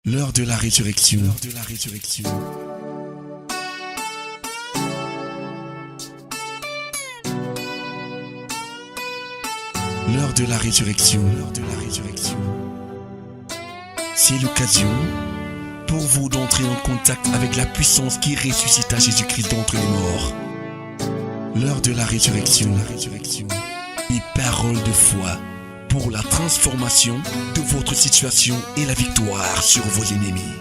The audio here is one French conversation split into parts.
L'heure de la résurrection. L'heure de la résurrection. L'heure de la résurrection. L'heure de la résurrection. C'est l'occasion pour vous d'entrer en contact avec la puissance qui ressuscita Jésus-Christ d'entre les morts. L'heure de la résurrection. La résurrection. Et parole de foi pour la transformation de votre situation et la victoire sur vos ennemis.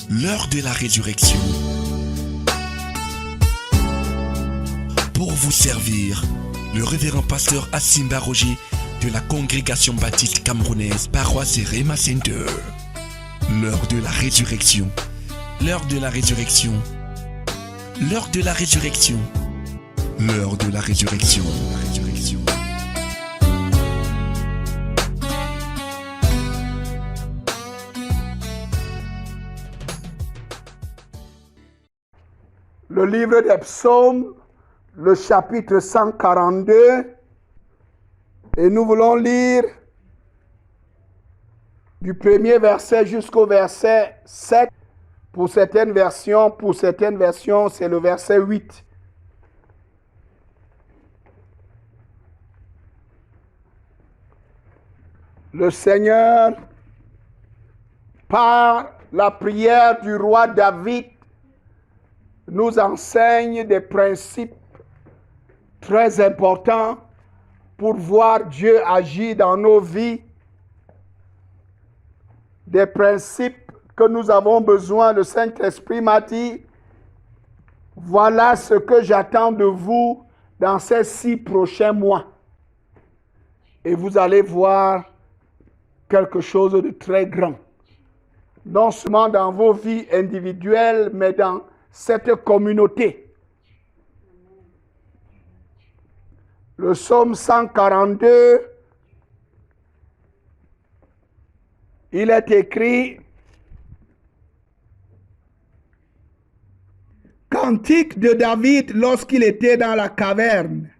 L'heure de la résurrection. Pour vous servir, le révérend pasteur Assimba Roger de la congrégation baptiste camerounaise Paroisse Rema Center. L'heure de la résurrection. L'heure de la résurrection. L'heure de la résurrection. L'heure de la résurrection. La résurrection. Le livre des psaumes, le chapitre 142, et nous voulons lire du premier verset jusqu'au verset 7. Pour certaines versions, c'est le verset 8. Le Seigneur, par la prière du roi David, nous enseigne des principes très importants pour voir Dieu agir dans nos vies. Des principes que nous avons besoin. Le Saint-Esprit m'a dit, voilà ce que j'attends de vous dans ces 6 prochains mois. Et vous allez voir quelque chose de très grand. Non seulement dans vos vies individuelles, mais dans cette communauté. Le psaume 142, il est écrit Cantique de David lorsqu'il était dans la caverne.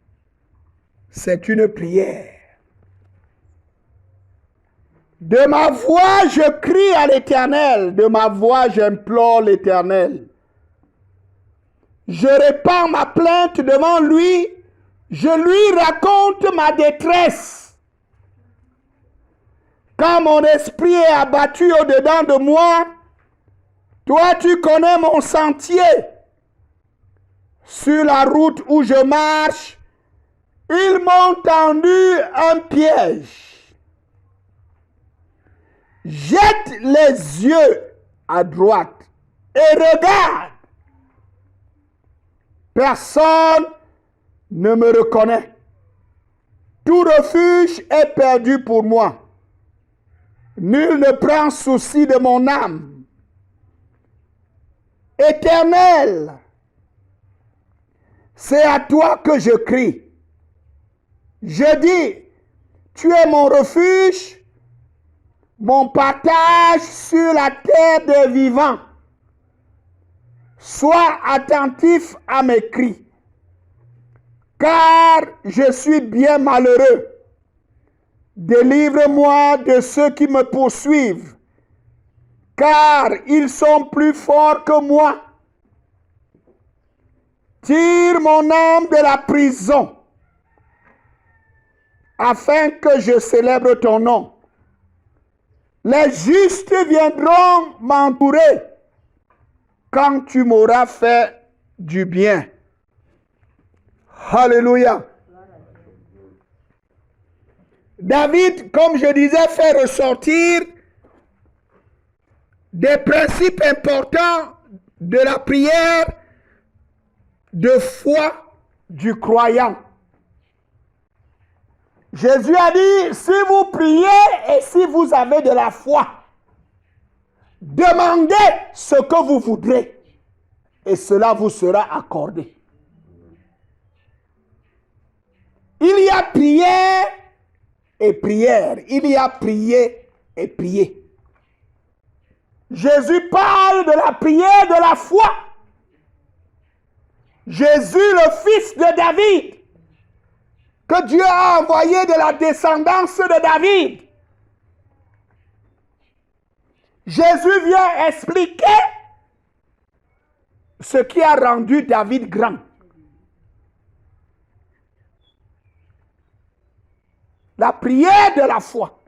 C'est une prière. De ma voix, je crie à l'Éternel. De ma voix, j'implore l'Éternel. Je répands ma plainte devant lui. Je lui raconte ma détresse. Quand mon esprit est abattu au-dedans de moi, toi tu connais mon sentier. Sur la route où je marche, ils m'ont tendu un piège. Jette les yeux à droite et regarde. Personne ne me reconnaît. Tout refuge est perdu pour moi. Nul ne prend souci de mon âme. Éternel, c'est à toi que je crie. Je dis, tu es mon refuge, mon partage sur la terre des vivants. Sois attentif à mes cris, car je suis bien malheureux. Délivre-moi de ceux qui me poursuivent, car ils sont plus forts que moi. Tire mon âme de la prison, afin que je célèbre ton nom. Les justes viendront m'entourer quand tu m'auras fait du bien. Alléluia. David, comme je disais, fait ressortir des principes importants de la prière de foi du croyant. Jésus a dit, si vous priez et si vous avez de la foi, demandez ce que vous voudrez et cela vous sera accordé. Il y a prière et prière. Il y a prier et prier. Jésus parle de la prière de la foi. Jésus, le fils de David, que Dieu a envoyé de la descendance de David. Jésus vient expliquer ce qui a rendu David grand. La prière de la foi.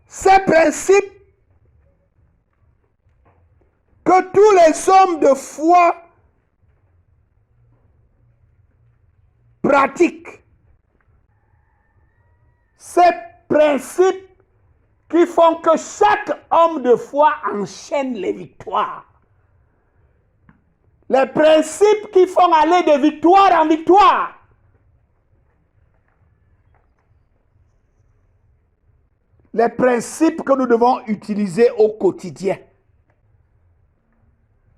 Ces principes que tous les hommes de foi pratiquent. Ces principes qui font que chaque homme de foi enchaîne les victoires. Les principes qui font aller de victoire en victoire. Les principes que nous devons utiliser au quotidien.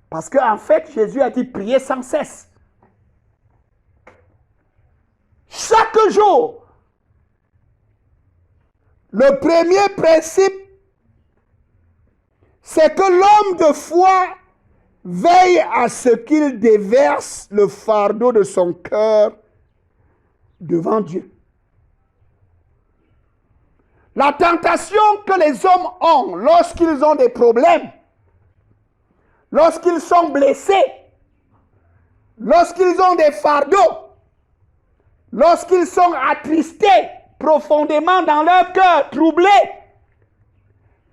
Parce qu'en fait, Jésus a dit prier sans cesse. Chaque jour. Le premier principe, c'est que l'homme de foi veille à ce qu'il déverse le fardeau de son cœur devant Dieu. La tentation que les hommes ont lorsqu'ils ont des problèmes, lorsqu'ils sont blessés, lorsqu'ils ont des fardeaux, lorsqu'ils sont attristés profondément dans leur cœur, troublés,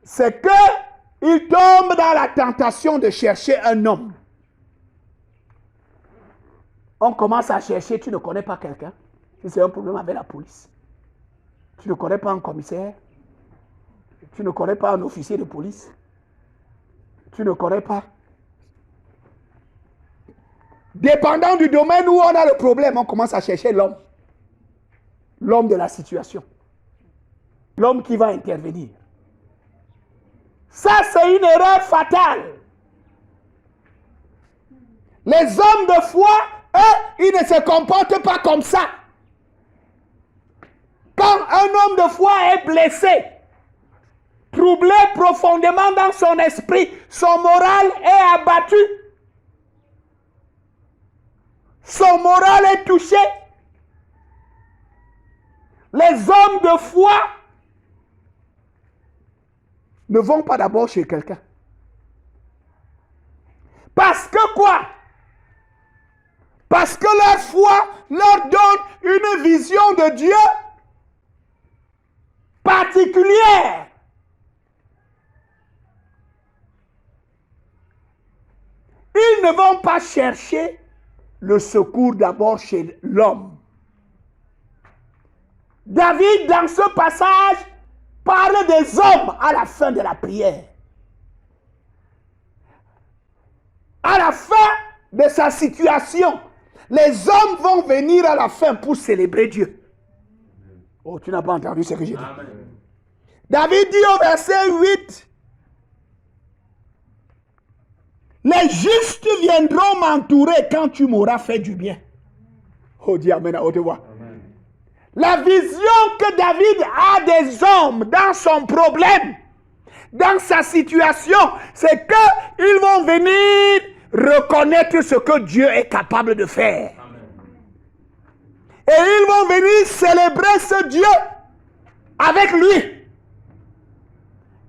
c'est qu'ils tombent dans la tentation de chercher un homme. On commence à chercher, tu ne connais pas quelqu'un, si c'est un problème avec la police. Tu ne connais pas un commissaire, tu ne connais pas un officier de police, tu ne connais pas. Dépendant du domaine où on a le problème, on commence à chercher l'homme. L'homme de la situation. L'homme qui va intervenir. Ça, c'est une erreur fatale. Les hommes de foi, eux, ils ne se comportent pas comme ça. Quand un homme de foi est blessé, troublé profondément dans son esprit, son moral est abattu, son moral est touché, les hommes de foi ne vont pas d'abord chez quelqu'un. Parce que quoi? Parce que leur foi leur donne une vision de Dieu particulière. Ils ne vont pas chercher le secours d'abord chez l'homme. David, dans ce passage, parle des hommes à la fin de la prière. À la fin de sa situation, les hommes vont venir à la fin pour célébrer Dieu. Oh, tu n'as pas entendu ce que j'ai dit. Amen. David dit au verset 8, les justes viendront m'entourer quand tu m'auras fait du bien. Oh, dis Amen à haute voix. La vision que David a des hommes dans son problème, dans sa situation, c'est qu'ils vont venir reconnaître ce que Dieu est capable de faire. Et ils vont venir célébrer ce Dieu avec lui.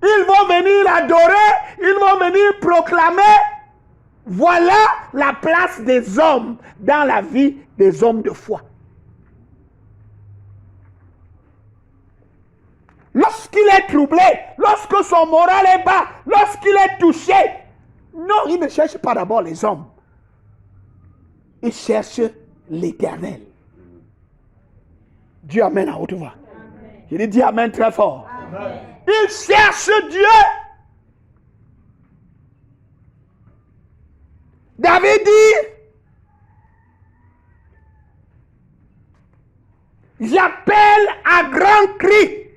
Ils vont venir adorer, ils vont venir proclamer. Voilà la place des hommes dans la vie des hommes de foi. Lorsqu'il est troublé, lorsque son moral est bas, lorsqu'il est touché, non, il ne cherche pas d'abord les hommes. Il cherche l'Éternel. Dieu amène à haute voix. Il dit amen très fort. Amen. Il cherche Dieu. David dit, j'appelle à grand cri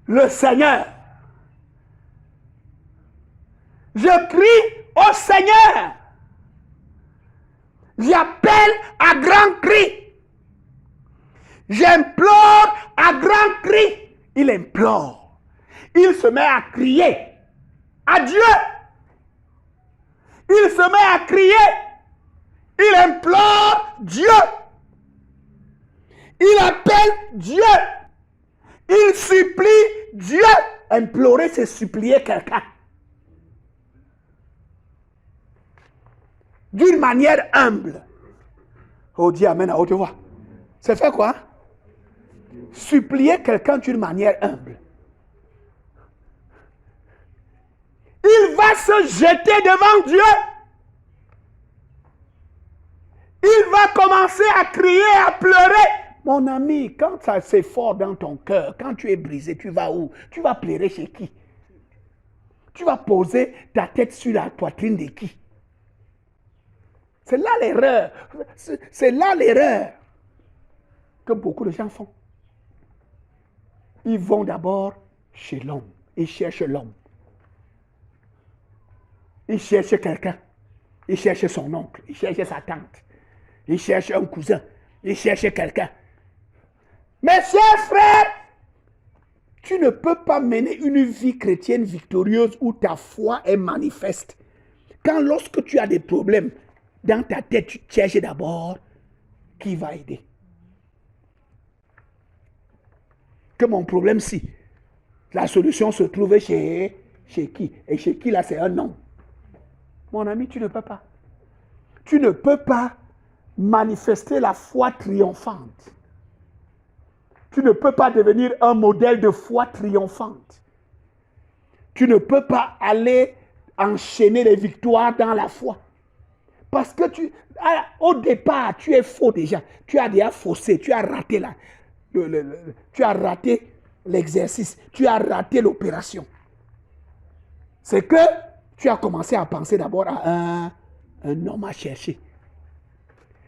le Seigneur. Je crie au Seigneur. J'appelle à grand cri. J'implore à grand cri. Il implore. Il se met à crier à Dieu. Il se met à crier. Il implore Dieu. Il appelle Dieu. Il supplie Dieu. Implorer, c'est supplier quelqu'un. D'une manière humble. Oh, dis amen à haute voix. C'est fait quoi? Supplier quelqu'un d'une manière humble. Il va se jeter devant Dieu. Il va commencer à crier, à pleurer. Mon ami, quand ça c'est fort dans ton cœur, quand tu es brisé, tu vas où? Tu vas pleurer chez qui? Tu vas poser ta tête sur la poitrine de qui? C'est là l'erreur. C'est là l'erreur que beaucoup de gens font. Ils vont d'abord chez l'homme. Ils cherchent l'homme. Ils cherchent quelqu'un. Ils cherchent son oncle. Ils cherchent sa tante. Ils cherchent un cousin. Ils cherchent quelqu'un. Mes chers frères, tu ne peux pas mener une vie chrétienne victorieuse où ta foi est manifeste. Quand lorsque tu as des problèmes, dans ta tête, tu cherches d'abord qui va aider. Que mon problème, si la solution se trouve chez qui? Et chez qui là, c'est un homme. Mon ami, tu ne peux pas. Tu ne peux pas manifester la foi triomphante. Tu ne peux pas devenir un modèle de foi triomphante. Tu ne peux pas aller enchaîner les victoires dans la foi. Parce que au départ, tu es faux déjà. Tu as déjà faussé, tu as raté tu as raté l'exercice, tu as raté l'opération. C'est que tu as commencé à penser d'abord à un homme à chercher.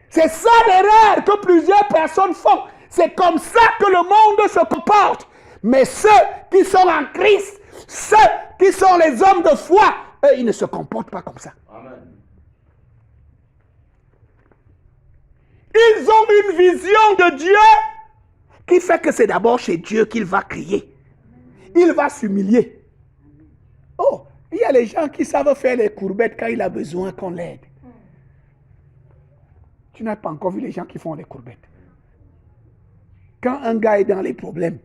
C'est ça l'erreur que plusieurs personnes font. C'est comme ça que le monde se comporte. Mais ceux qui sont en Christ, ceux qui sont les hommes de foi, eux, ils ne se comportent pas comme ça. Amen. Ils ont une vision de Dieu qui fait que c'est d'abord chez Dieu qu'il va crier. Il va s'humilier. Oh, il y a les gens qui savent faire les courbettes quand il a besoin qu'on l'aide. Tu n'as pas encore vu les gens qui font les courbettes. Quand un gars est dans les problèmes,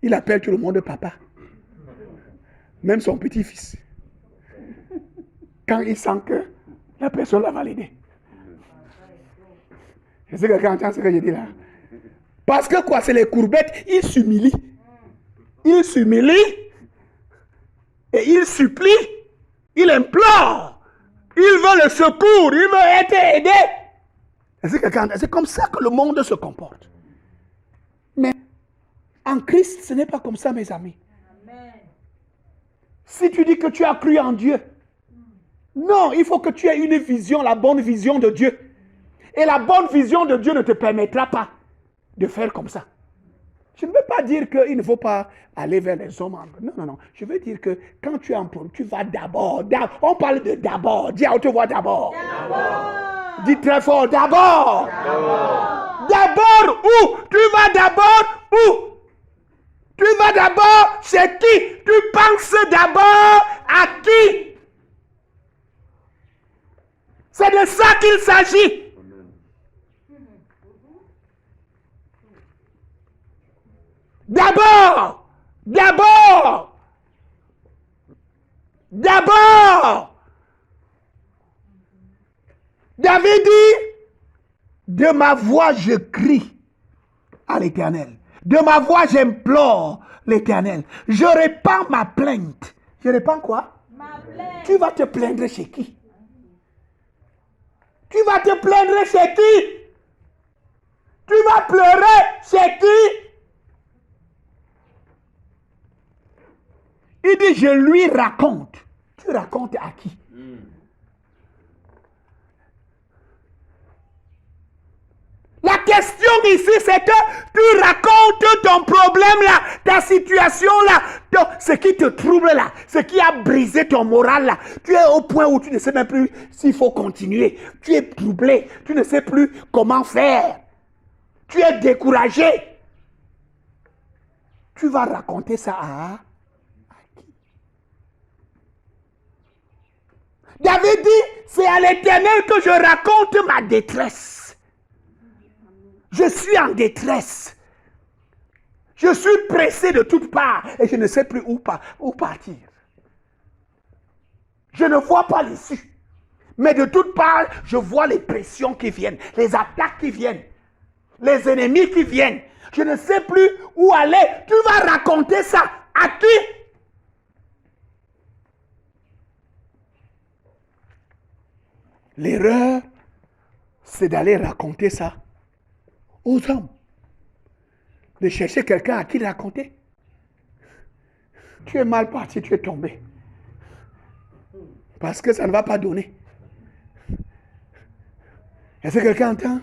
il appelle tout le monde papa. Même son petit-fils. Quand il sent que la personne l'a validé. Je sais que quelqu'un entend ce que je dis là. Parce que quoi, c'est les courbettes, il s'humilie. Il s'humilie et il supplie, il implore, il veut le secours, il veut être aidé. C'est comme ça que le monde se comporte. Mais en Christ, ce n'est pas comme ça, mes amis. Amen. Si tu dis que tu as cru en Dieu, non, il faut que tu aies une vision, la bonne vision de Dieu. Et la bonne vision de Dieu ne te permettra pas de faire comme ça. Je ne veux pas dire qu'il ne faut pas aller vers les hommes. Non, non, non. Je veux dire que quand tu es en problème, tu vas d'abord. On parle de d'abord. Dis à haute voix d'abord. D'abord. Dis très fort d'abord. D'abord. D'abord où? Tu vas d'abord où? Tu vas d'abord chez qui? Tu penses d'abord à qui? C'est de ça qu'il s'agit. D'abord, d'abord, d'abord. David dit, de ma voix je crie à l'Éternel. De ma voix j'implore l'Éternel. Je répands ma plainte. Je répands quoi? Ma plainte. Tu vas te plaindre chez qui? Tu vas te plaindre chez qui? Tu vas pleurer chez qui? Il dit, je lui raconte. Tu racontes à qui? La question ici, c'est que tu racontes ton problème là, ta situation là, ce qui te trouble là, ce qui a brisé ton moral là. Tu es au point où tu ne sais même plus s'il faut continuer. Tu es troublé, tu ne sais plus comment faire. Tu es découragé. Tu vas raconter ça à qui? David dit, c'est à l'Éternel que je raconte ma détresse. Je suis en détresse. Je suis pressé de toutes parts et je ne sais plus où partir. Je ne vois pas l'issue. Mais de toutes parts, je vois les pressions qui viennent, les attaques qui viennent, les ennemis qui viennent. Je ne sais plus où aller. Tu vas raconter ça à qui? L'erreur, c'est d'aller raconter ça aux hommes. De chercher quelqu'un à qui raconter. Tu es mal parti, tu es tombé. Parce que ça ne va pas donner. Est-ce que quelqu'un entend?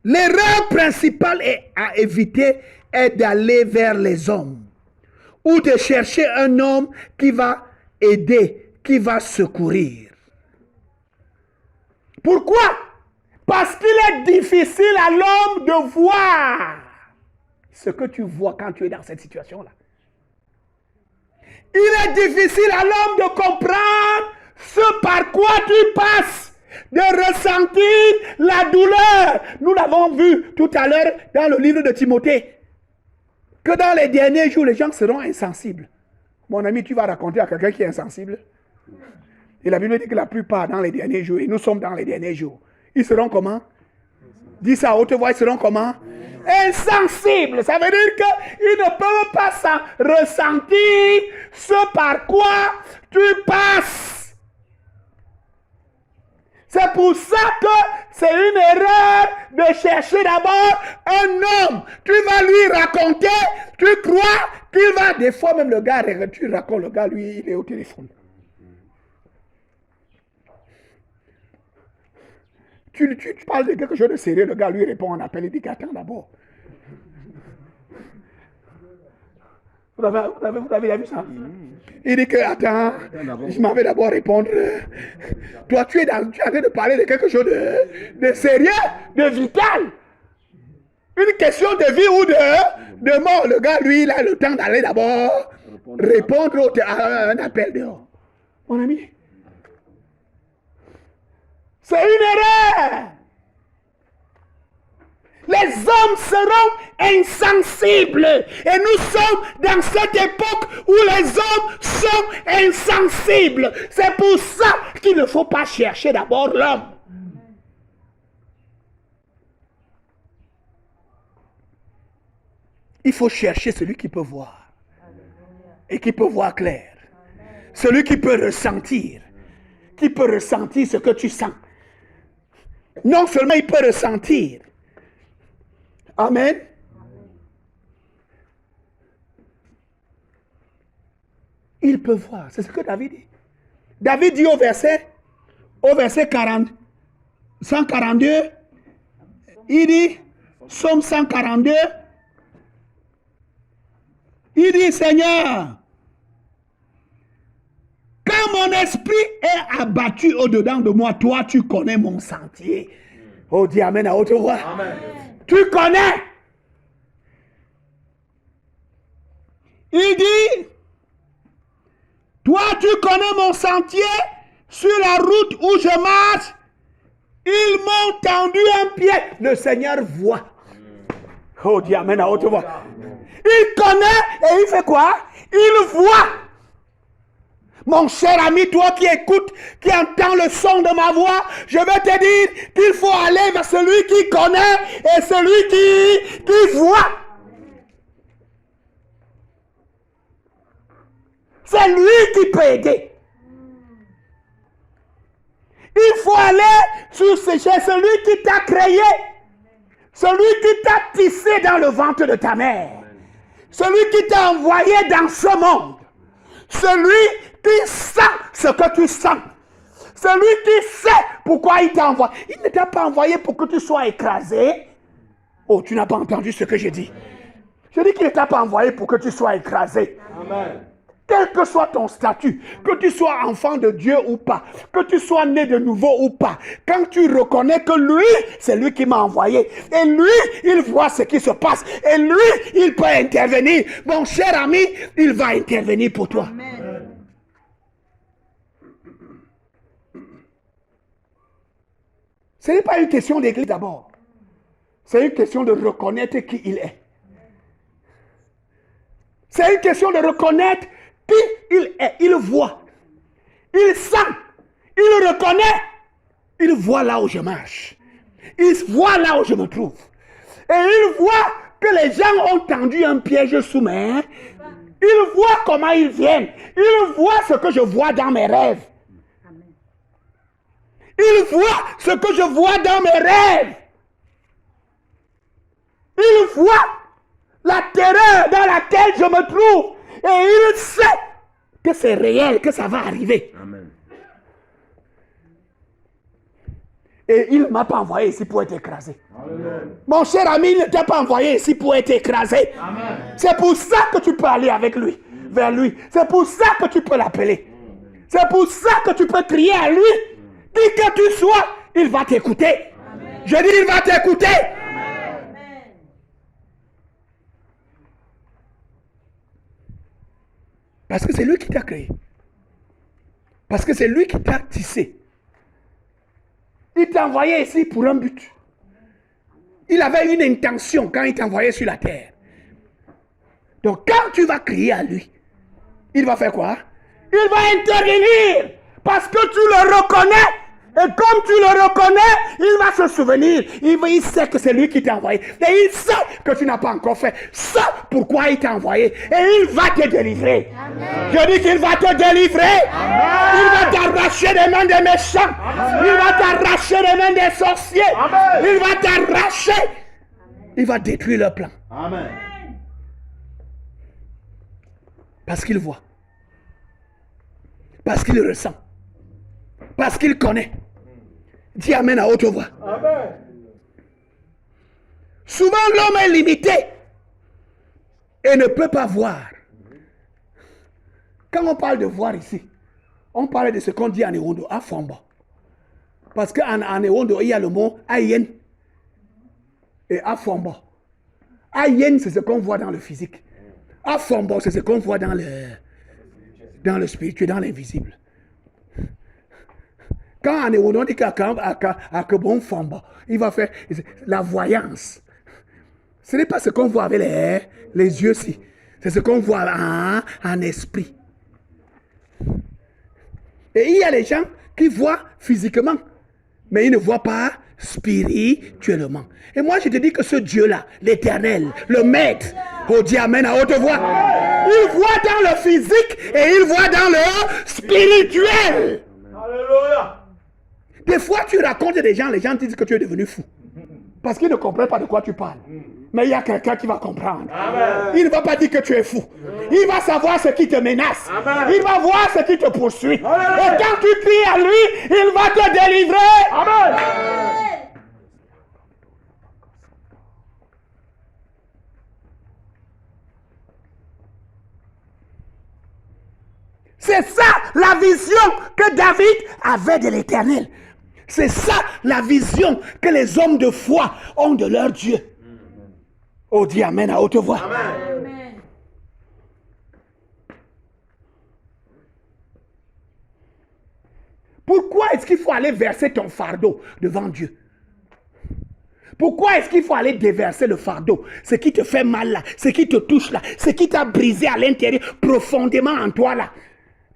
L'erreur principale à éviter est d'aller vers les hommes ou de chercher un homme qui va aider, qui va secourir. Pourquoi? Parce qu'il est difficile à l'homme de voir ce que tu vois quand tu es dans cette situation-là. Il est difficile à l'homme de comprendre ce par quoi tu passes, de ressentir la douleur. Nous l'avons vu tout à l'heure dans le livre de Timothée, que dans les derniers jours, les gens seront insensibles. Mon ami, tu vas raconter à quelqu'un qui est insensible? Et la Bible dit que la plupart dans les derniers jours, et nous sommes dans les derniers jours, ils seront comment? Dis ça à haute voix, ils seront comment? Insensibles. Ça veut dire qu'ils ne peuvent pas ressentir ce par quoi tu passes. C'est pour ça que c'est une erreur de chercher d'abord un homme. Tu vas lui raconter, tu crois qu'il va, des fois même le gars, tu racontes, le gars, lui, il est au téléphone. Tu parles de quelque chose de sérieux, le gars lui répond en appel, il dit qu'attends d'abord. Vous avez vu ça? Il dit que, attends, je m'en vais d'abord répondre. Toi, tu es en train de parler de quelque chose de sérieux, de vital. Une question de vie ou de mort. Le gars, lui, il a le temps d'aller d'abord répondre à un appel dehors. Mon ami, c'est une erreur. Les hommes seront insensibles. Et nous sommes dans cette époque où les hommes sont insensibles. C'est pour ça qu'il ne faut pas chercher d'abord l'homme. Il faut chercher celui qui peut voir. Et qui peut voir clair. Celui qui peut ressentir. Qui peut ressentir ce que tu sens. Non seulement il peut ressentir. Amen. Il peut voir. C'est ce que David dit. David dit au verset 142, il dit, Psaume 142, il dit, Seigneur, quand mon esprit est abattu au-dedans de moi, toi, tu connais mon sentier. Oh, dis Amen à haute voix. Amen. Tu connais. Il dit, toi, tu connais mon sentier sur la route où je marche. Ils m'ont tendu un pied. Le Seigneur voit. Oh, dis Amen à haute voix. Il connaît et il fait quoi? Il voit. Mon cher ami, toi qui écoutes, qui entends le son de ma voix, je vais te dire qu'il faut aller vers celui qui connaît et celui qui voit. C'est lui qui peut aider. Il faut aller chez celui qui t'a créé, celui qui t'a tissé dans le ventre de ta mère, celui qui t'a envoyé dans ce monde, celui qui sent ce que tu sens. Celui qui sait pourquoi il t'a envoyé. Il ne t'a pas envoyé pour que tu sois écrasé. Oh, tu n'as pas entendu ce que j'ai dit. Je dis qu'il ne t'a pas envoyé pour que tu sois écrasé. Amen. Quel que soit ton statut, que tu sois enfant de Dieu ou pas, que tu sois né de nouveau ou pas, quand tu reconnais que lui, c'est lui qui m'a envoyé, et lui, il voit ce qui se passe, et lui, il peut intervenir. Mon cher ami, il va intervenir pour toi. Amen. Ce n'est pas une question d'église d'abord. C'est une question de reconnaître qui il est. C'est une question de reconnaître qui il est. Il voit. Il sent. Il reconnaît. Il voit là où je marche. Il voit là où je me trouve. Et il voit que les gens ont tendu un piège sous mes mains. Il voit comment ils viennent. Il voit ce que je vois dans mes rêves. Il voit ce que je vois dans mes rêves. Il voit la terreur dans laquelle je me trouve. Et il sait que c'est réel, que ça va arriver. Amen. Et il ne m'a pas envoyé ici pour être écrasé. Amen. Mon cher ami, il ne t'a pas envoyé ici pour être écrasé. C'est pour ça que tu peux aller avec lui, vers lui. C'est pour ça que tu peux l'appeler. C'est pour ça que tu peux crier à lui. Qui que tu sois, il va t'écouter. Je dis, il va t'écouter. Parce que c'est lui qui t'a créé. Parce que c'est lui qui t'a tissé. Il t'a envoyé ici pour un but. Il avait une intention quand il t'a envoyé sur la terre. Donc quand tu vas crier à lui, il va faire quoi? Il va intervenir parce que tu le reconnais. Et comme tu le reconnais, il va se souvenir. Il sait que c'est lui qui t'a envoyé. Et il sait que tu n'as pas encore fait ça pourquoi il t'a envoyé. Et il va te délivrer. Amen. Je dis qu'il va te délivrer. Amen. Il va t'arracher des mains des méchants. Amen. Il va t'arracher des mains des sorciers. Amen. Il va t'arracher. Il va détruire leur plan. Amen. Parce qu'il voit. Parce qu'il ressent. Parce qu'il connaît. Dis Amen à haute voix. Amen. Souvent l'homme est limité et ne peut pas voir. Quand on parle de voir ici, on parle de ce qu'on dit en Ewondo, à Fomba. Parce qu'en Ewondo, il y a le mot Ayen et à Fomba. Ayen, c'est ce qu'on voit dans le physique. À Fomba, c'est ce qu'on voit dans le spirituel, dans l'invisible. Quand on est au nom de quelqu'un à que bon famba, il va faire la voyance. Ce n'est pas ce qu'on voit avec les yeux, si. C'est ce qu'on voit en esprit. Et il y a les gens qui voient physiquement, mais ils ne voient pas spirituellement. Et moi, je te dis que ce Dieu-là, l'Éternel, le Maître, oh Dieu, Amen à haute voix, il voit dans le physique et il voit dans le spirituel. Alléluia. Des fois, tu racontes des gens, les gens disent que tu es devenu fou. Parce qu'ils ne comprennent pas de quoi tu parles. Mais il y a quelqu'un qui va comprendre. Amen. Il ne va pas dire que tu es fou. Il va savoir ce qui te menace. Amen. Il va voir ce qui te poursuit. Amen. Et quand tu cries à lui, il va te délivrer. Amen. Amen. C'est ça la vision que David avait de l'Éternel. C'est ça la vision que les hommes de foi ont de leur Dieu. Oh, dis Amen à haute voix. Amen. Pourquoi est-ce qu'il faut aller verser ton fardeau devant Dieu? Pourquoi est-ce qu'il faut aller déverser le fardeau? Ce qui te fait mal là, ce qui te touche là, ce qui t'a brisé à l'intérieur, profondément en toi là.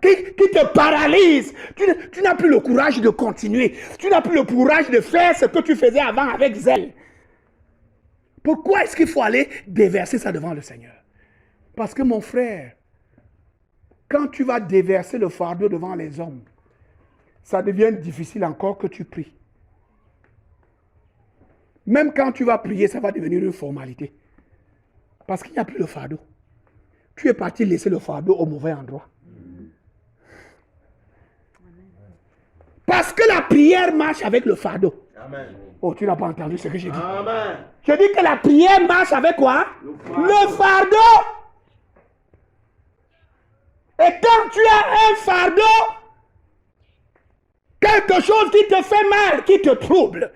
Qui te paralyse. Tu n'as plus le courage de continuer. Tu n'as plus le courage de faire ce que tu faisais avant avec zèle. Pourquoi est-ce qu'il faut aller déverser ça devant le Seigneur? Parce que mon frère, quand tu vas déverser le fardeau devant les hommes, ça devient difficile encore que tu pries. Même quand tu vas prier, ça va devenir une formalité. Parce qu'il n'y a plus de fardeau. Tu es parti laisser le fardeau au mauvais endroit. Parce que la prière marche avec le fardeau. Amen. Oh, tu n'as pas entendu ce que j'ai dit. Amen. Je dis que la prière marche avec quoi? Le fardeau. Et quand tu as un fardeau, quelque chose qui te fait mal, qui te trouble,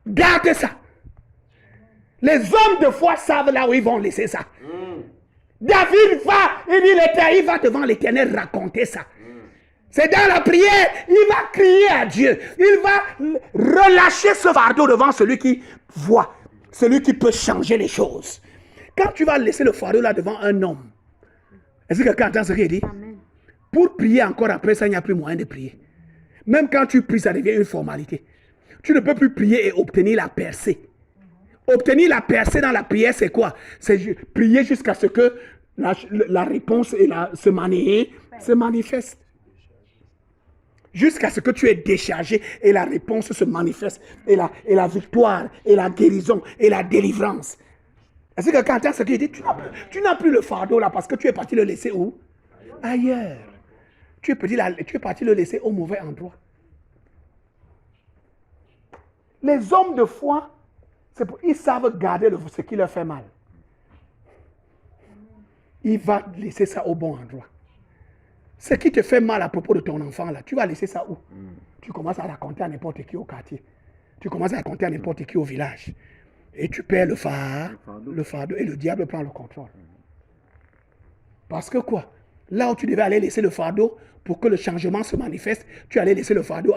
garde ça. Les hommes de foi savent là où ils vont laisser ça. David va, il va devant l'Éternel raconter ça. C'est dans la prière, il va crier à Dieu. Il va relâcher ce fardeau devant celui qui voit, celui qui peut changer les choses. Quand tu vas laisser le fardeau là devant un homme, est-ce que quelqu'un entend ce qu'il dit? Amen. Pour prier encore après ça, il n'y a plus moyen de prier. Même quand tu pries, ça devient une formalité. Tu ne peux plus prier et obtenir la percée. Obtenir la percée dans la prière, c'est quoi? C'est prier jusqu'à ce que la réponse se manifeste. Jusqu'à ce que tu es déchargé et la réponse se manifeste. Et la victoire, et la guérison, et la délivrance. Est-ce que quelqu'un entend ce qu'il dit? Tu n'as plus le fardeau là parce que tu es parti le laisser où? Ailleurs. Tu es parti le laisser au mauvais endroit. Les hommes de foi, ils savent garder ce qui leur fait mal. Il va laisser ça au bon endroit. Ce qui te fait mal à propos de ton enfant, là, tu vas laisser ça où? Tu commences à raconter à n'importe qui au quartier. Tu commences à raconter à n'importe qui au village. Et tu perds le fardeau et le diable prend le contrôle. Parce que quoi? Là où tu devais aller laisser le fardeau pour que le changement se manifeste, tu allais laisser le fardeau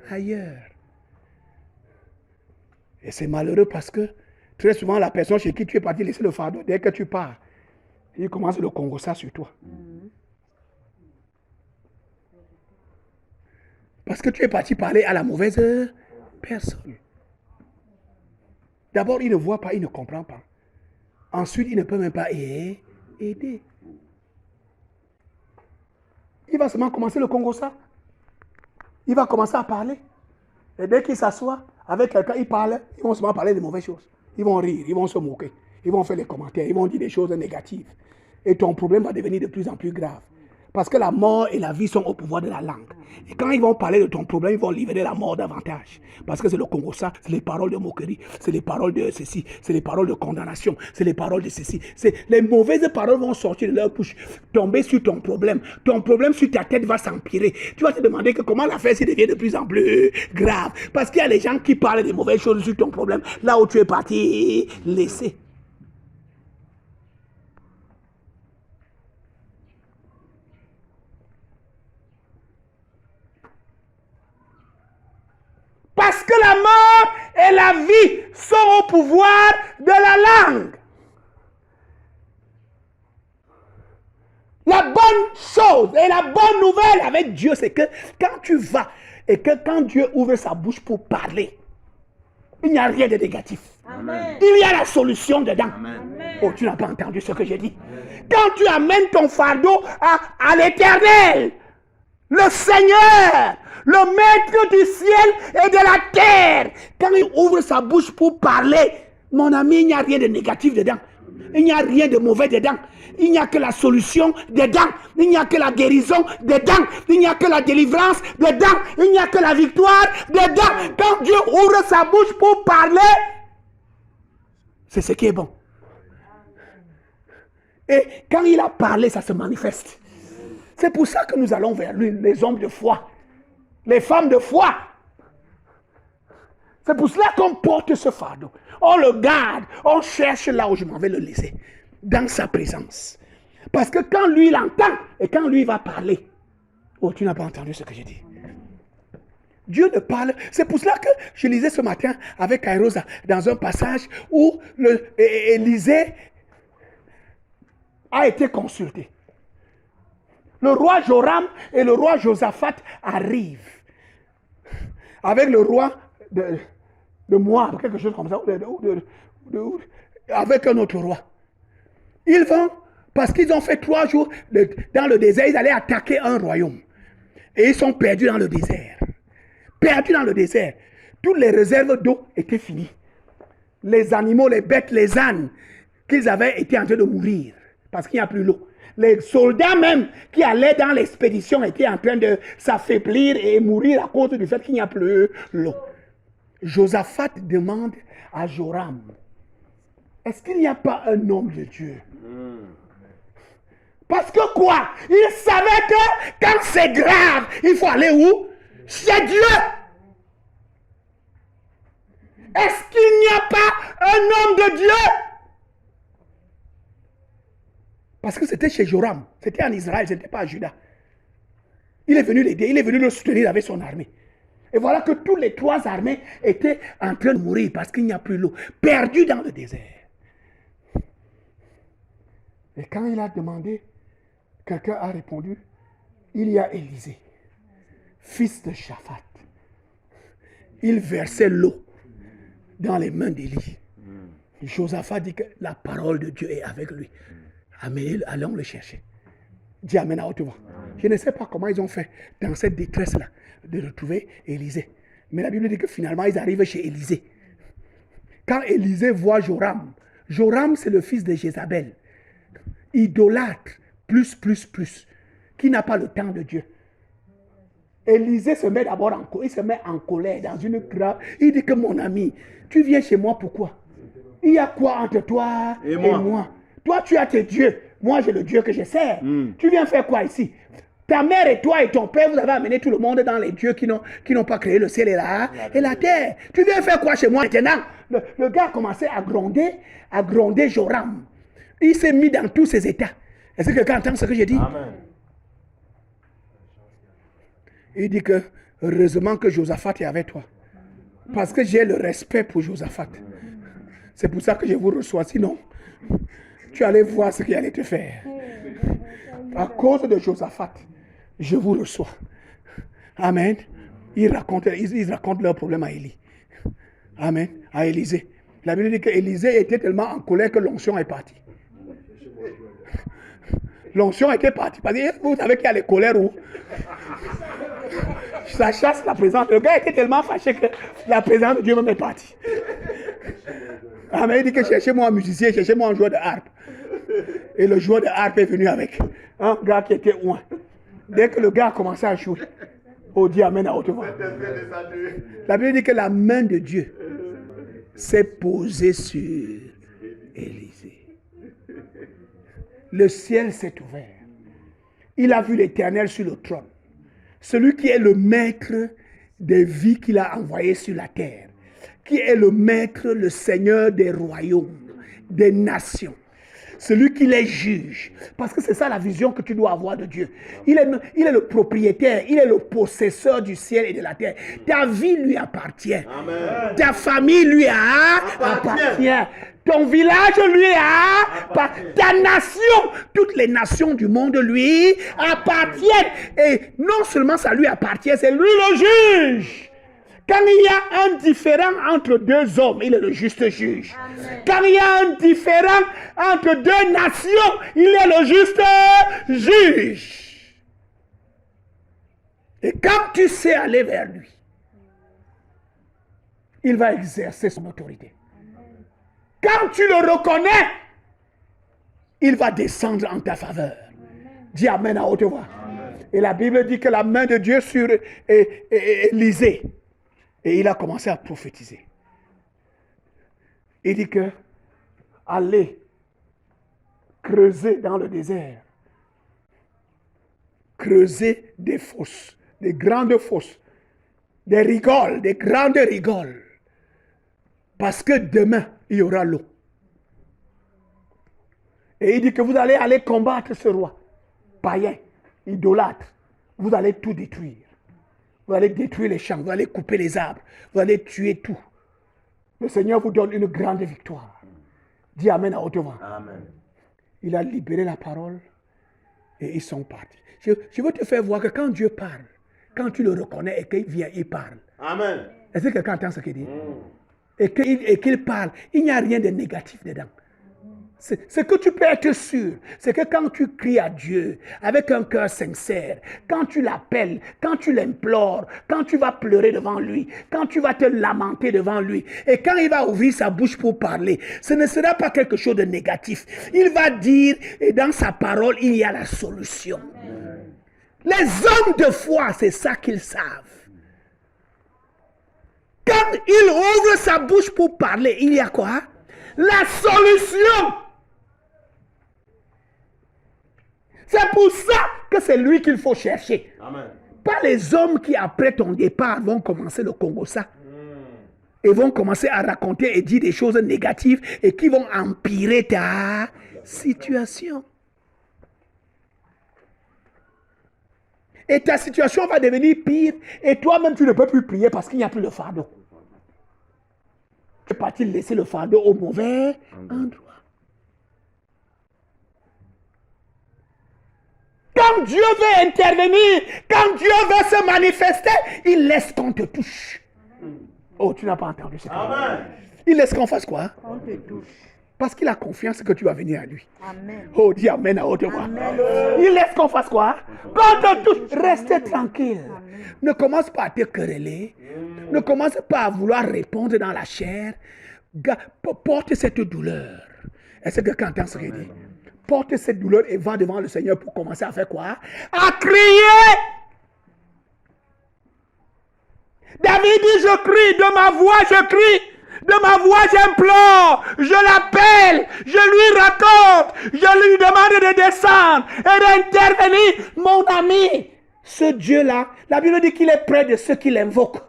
ailleurs. Et c'est malheureux parce que très souvent, la personne chez qui tu es parti laisser le fardeau, dès que tu pars, il commence le congossa sur toi. Parce que tu es parti parler à la mauvaise personne. D'abord, il ne voit pas, il ne comprend pas. Ensuite, il ne peut même pas aider. Il va seulement commencer le congossa. Il va commencer à parler. Et dès qu'il s'assoit avec quelqu'un, il parle, ils vont seulement parler de mauvaises choses. Ils vont rire, ils vont se moquer, ils vont faire des commentaires, ils vont dire des choses négatives. Et ton problème va devenir de plus en plus grave. Parce que la mort et la vie sont au pouvoir de la langue. Et quand ils vont parler de ton problème, ils vont libérer la mort davantage. Parce que c'est le congossa, c'est les paroles de moquerie, c'est les paroles de ceci, c'est les paroles de condamnation, c'est les paroles de ceci. Les mauvaises paroles vont sortir de leur bouche, tomber sur ton problème. Ton problème sur ta tête va s'empirer. Tu vas te demander que comment l'affaire devient de plus en plus grave. Parce qu'il y a des gens qui parlent de mauvaises choses sur ton problème, là où tu es parti laisser. Parce que la mort et la vie sont au pouvoir de la langue. La bonne chose et la bonne nouvelle avec Dieu, c'est que quand tu vas et que quand Dieu ouvre sa bouche pour parler, il n'y a rien de négatif. Amen. Il y a la solution dedans. Amen. Oh, tu n'as pas entendu ce que j'ai dit. Quand tu amènes ton fardeau à l'Éternel, le Seigneur, le maître du ciel et de la terre, quand il ouvre sa bouche pour parler, mon ami, il n'y a rien de négatif dedans. Il n'y a rien de mauvais dedans. Il n'y a que la solution dedans. Il n'y a que la guérison dedans. Il n'y a que la délivrance dedans. Il n'y a que la victoire dedans. Quand Dieu ouvre sa bouche pour parler, c'est ce qui est bon. Et quand il a parlé, ça se manifeste. C'est pour ça que nous allons vers lui, les hommes de foi, les femmes de foi. C'est pour cela qu'on porte ce fardeau. On le garde, on cherche là où je m'en vais le laisser, dans sa présence. Parce que quand lui il entend et quand lui va parler, oh, tu n'as pas entendu ce que j'ai dit. Dieu ne parle. C'est pour cela que je lisais ce matin avec Kairosa dans un passage où Élisée a été consulté. Le roi Joram et le roi Josaphat arrivent avec le roi de Moab, quelque chose comme ça, avec un autre roi. Ils vont, parce qu'ils ont fait 3 jours dans le désert, ils allaient attaquer un royaume. Et ils sont perdus dans le désert. Perdus dans le désert. Toutes les réserves d'eau étaient finies. Les animaux, les bêtes, les ânes qu'ils avaient étaient en train de mourir parce qu'il n'y a plus l'eau. Les soldats même qui allaient dans l'expédition étaient en train de s'affaiblir et mourir à cause du fait qu'il n'y a plus l'eau. Josaphat demande à Joram, est-ce qu'il n'y a pas un homme de Dieu? Parce que quoi? Il savait que quand c'est grave, il faut aller où? Chez Dieu. Est-ce qu'il n'y a pas un homme de Dieu? Parce que c'était chez Joram, c'était en Israël, ce n'était pas à Juda. Il est venu l'aider, il est venu le soutenir avec son armée. Et voilà que tous les 3 armées étaient en train de mourir parce qu'il n'y a plus l'eau, perdus dans le désert. Et quand il a demandé, quelqu'un a répondu, il y a Élisée, fils de Shaphat. Il versait l'eau dans les mains d'Élie. Josaphat dit que la parole de Dieu est avec lui. Amen, allons le chercher. Dis Amen à haute voix. Je ne sais pas comment ils ont fait dans cette détresse-là de retrouver Élisée. Mais la Bible dit que finalement ils arrivent chez Élisée. Quand Élisée voit Joram, Joram c'est le fils de Jézabel, idolâtre, plus, qui n'a pas le temps de Dieu. Élisée se met d'abord en colère, il se met en colère dans une grave. Il dit que mon ami, tu viens chez moi pourquoi? Il y a quoi entre toi et moi? Toi tu as tes dieux, moi j'ai le Dieu que je sers. Tu viens faire quoi ici? Ta mère et toi et ton père, vous avez amené tout le monde dans les dieux qui n'ont pas créé le ciel et la terre. Tu viens faire quoi chez moi maintenant? Le gars a commencé à gronder Joram. Il s'est mis dans tous ses états. Est-ce que quelqu'un entend ce que j'ai dit? Amen. Il dit que heureusement que Josaphat est avec toi. Parce que j'ai le respect pour Josaphat. C'est pour ça que je vous reçois. Sinon, tu allais voir ce qu'il allait te faire. À cause de Josaphat, je vous reçois. Amen. Ils racontent leurs problèmes à Élie. Amen. À Élisée. La Bible dit qu'Élisée était tellement en colère que l'onction est partie. L'onction était partie. Parce que vous savez qu'il y a les colères où ça chasse la présence. Le gars était tellement fâché que la présence de Dieu même est partie. Amen. Il dit que cherchez-moi un musicien, cherchez-moi un joueur de harpe. Et le joueur de harpe est venu avec un gars qui était loin. Dès que le gars a commencé à jouer, oh Dieu, Amen à haute voix. La Bible dit que la main de Dieu s'est posée sur Élisée. Le ciel s'est ouvert. Il a vu l'Éternel sur le trône. Celui qui est le maître des vies qu'il a envoyées sur la terre. Qui est le maître, le Seigneur des royaumes, des nations. Celui qui les juge. Parce que c'est ça la vision que tu dois avoir de Dieu. Il est le propriétaire, il est le possesseur du ciel et de la terre. Ta vie lui appartient. Amen. Ta famille lui appartient. Ton village lui appartient. Ta nation, toutes les nations du monde lui appartiennent. Et non seulement ça lui appartient, c'est lui le juge. Quand il y a un différend entre 2 hommes, il est le juste juge. Amen. Quand il y a un différend entre 2 nations, il est le juste juge. Et quand tu sais aller vers lui, il va exercer son autorité. Quand tu le reconnais, il va descendre en ta faveur. Dis Amen à haute voix. Et la Bible dit que la main de Dieu sur Élisée. Et il a commencé à prophétiser. Il dit que allez creuser dans le désert. Creuser des fosses, des grandes fosses, des rigoles, des grandes rigoles. Parce que demain, il y aura l'eau. Et il dit que vous allez aller combattre ce roi, païen, idolâtre. Vous allez tout détruire. Vous allez détruire les champs, vous allez couper les arbres, vous allez tuer tout. Le Seigneur vous donne une grande victoire. Dis Amen à haute voix. Amen. Il a libéré la parole et ils sont partis. Je veux te faire voir que quand Dieu parle, quand tu le reconnais et qu'il vient, il parle. Amen. Est-ce que quelqu'un entend ce qu'il dit? Et qu'il parle, il n'y a rien de négatif dedans. Ce que tu peux être sûr, c'est que quand tu cries à Dieu avec un cœur sincère, quand tu l'appelles, quand tu l'implores, quand tu vas pleurer devant lui, quand tu vas te lamenter devant lui, et quand il va ouvrir sa bouche pour parler, ce ne sera pas quelque chose de négatif. Il va dire, et dans sa parole, il y a la solution. Les hommes de foi, c'est ça qu'ils savent. Quand il ouvre sa bouche pour parler, il y a quoi? La solution. C'est pour ça que c'est lui qu'il faut chercher. Amen. Pas les hommes qui, après ton départ, vont commencer le Congo-ça. Et vont commencer à raconter et dire des choses négatives et qui vont empirer ta situation. Et ta situation va devenir pire. Et toi-même, tu ne peux plus prier parce qu'il n'y a plus de fardeau. Tu es parti laisser le fardeau au mauvais endroit. Quand Dieu veut intervenir, quand Dieu veut se manifester, il laisse qu'on te touche. Oh, tu n'as pas entendu ça. Il laisse qu'on fasse quoi? On te touche. Parce qu'il a confiance que tu vas venir à lui. Amen. Oh, dis Amen à haute voix. Amen. Il laisse qu'on fasse quoi? Qu'on te touche. Reste tranquille. Ne commence pas à te quereller. Ne commence pas à vouloir répondre dans la chair. Porte cette douleur. Est-ce que quelqu'un entend ce qu'il dit? Porte cette douleur et va devant le Seigneur pour commencer à faire quoi? À crier! David dit, je crie, de ma voix je crie. De ma voix j'implore, je l'appelle, je lui raconte, je lui demande de descendre et d'intervenir. Mon ami, ce Dieu-là, la Bible dit qu'il est près de ceux qui l'invoquent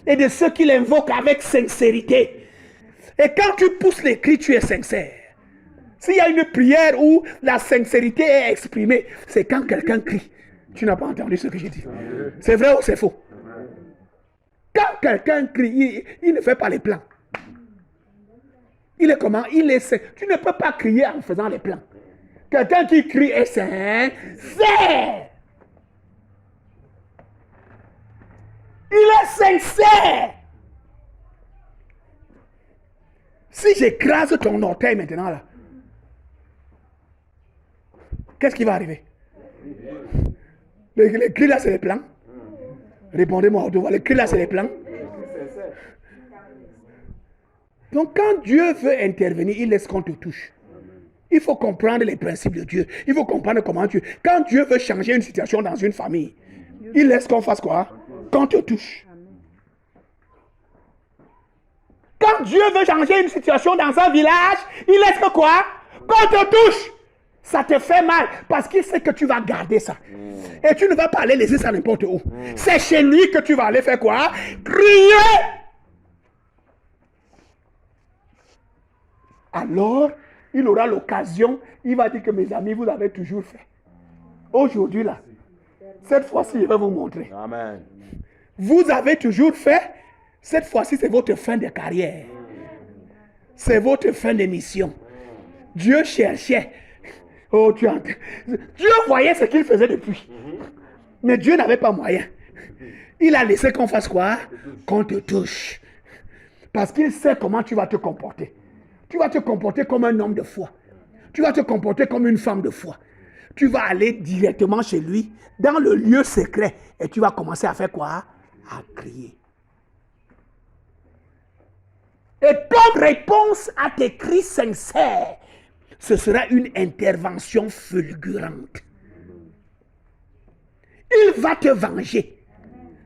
et de ceux qui l'invoquent avec sincérité. Et quand tu pousses les cris, tu es sincère. S'il y a une prière où la sincérité est exprimée, c'est quand quelqu'un crie. Tu n'as pas entendu ce que j'ai dit. C'est vrai ou c'est faux? Quand quelqu'un crie, il ne fait pas les plans. Il est comment? Il est. Tu ne peux pas crier en faisant les plans. Quelqu'un qui crie est sincère. Il est sincère. Si j'écrase ton orteil maintenant là, qu'est-ce qui va arriver? Les cris là, c'est les plans. Répondez-moi, les cris là, c'est les plans. Donc quand Dieu veut intervenir, il laisse qu'on te touche. Il faut comprendre les principes de Dieu. Il faut comprendre comment Dieu... Quand Dieu veut changer une situation dans une famille, il laisse qu'on fasse quoi? Qu'on te touche. Quand Dieu veut changer une situation dans un village, il laisse que quoi? Qu'on te touche. Ça te fait mal parce qu'il sait que tu vas garder ça. Et tu ne vas pas aller laisser ça n'importe où. C'est chez lui que tu vas aller faire quoi? Crier. Alors, il aura l'occasion, il va dire que mes amis, vous avez toujours fait. Aujourd'hui, là, cette fois-ci, je vais vous montrer. Amen. Vous avez toujours fait, cette fois-ci, c'est votre fin de carrière. C'est votre fin de mission. Dieu cherchait. Oh, tu entends. Dieu voyait ce qu'il faisait depuis. Mais Dieu n'avait pas moyen. Il a laissé qu'on fasse quoi? Qu'on te touche. Parce qu'il sait comment tu vas te comporter. Tu vas te comporter comme un homme de foi. Tu vas te comporter comme une femme de foi. Tu vas aller directement chez lui, dans le lieu secret, et tu vas commencer à faire quoi? À crier. Et comme réponse à tes cris sincères, ce sera une intervention fulgurante. Il va te venger.